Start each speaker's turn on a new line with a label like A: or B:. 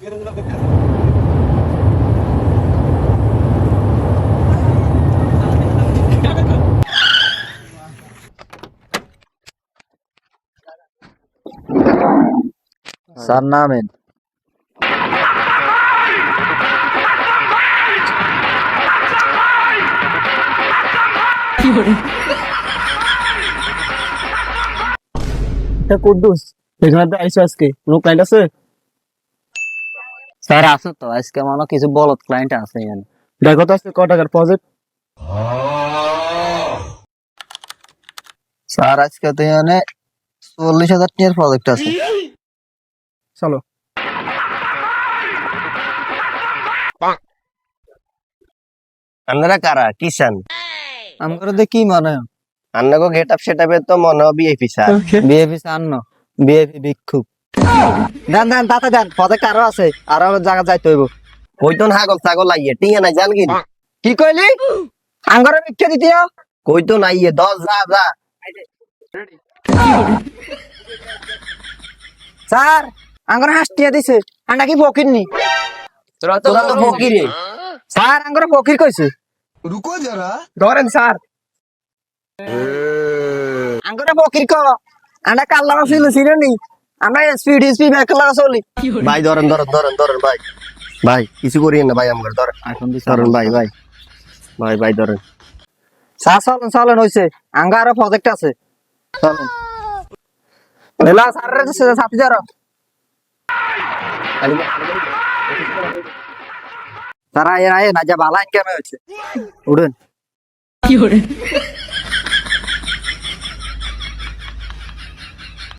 A: Sir নামেন।
B: কুদ্দুস, এখানে তো আইসো আজকে কোনো ক্লায়েন্ট আছে?
A: স্যার আসো তো, আজকে মনে হয় কিছু বলদ ক্লায়েন্ট আছে এখানে।
B: দেখো তো আজকে ক টাকার প্রজেক্ট?
A: স্যার আজকে তো এখানে 40,000 টাকার প্রজেক্ট আছে।
B: চলো।
C: আপনারা কারা কিষান?
A: আমার তো কি মনে হয়
C: আপনাকে গেট আপ সেট আপে তো মনে হয় বিএপি স্যার।
A: বিএপি স্যার ন, বিএপি ভিক্ষুক। দেন দেন তাতে দেন, প্রজেক্ট আরো আছে, আরো জায়গা যাইতে হইব।
C: কইতন হাগল ছাগল আইয়ে টিঙে নাই জান কি?
A: কি কইলি? আঙ্গরে ভিক্ষা দিতিও?
C: কইতন আইয়ে 10 যা যা।
A: স্যার আঙ্গরে হাসটিয়া দিছে, আন্ডা কি ফকির নি?
C: তোরা তো ফকিরে।
A: স্যার আঙ্গরে ফকির কইছে।
B: ধরেন স্যার।
A: আঙ্গরে ফকির কো, আন্ডা কাল্লা ছিল ছিল নি? আমরা এসপি ব্যাকলা চলি।
C: ভাই ধরেন ধরেন ধরেন ধরেন ভাই। ভাই কিছু করিয়েন না ভাই আমার ধরেন।
A: এখন
C: ধরেন ভাই ভাই। ভাই ভাই ধরেন।
A: স্যার চলেন চলেন হইছে, আঙ্গা আরো প্রজেক্ট আছে, চলেন। এলা স্যারের সাথে যারো। স্যার আয় আয় না যা বালা কেমন হচ্ছে, উঠেন।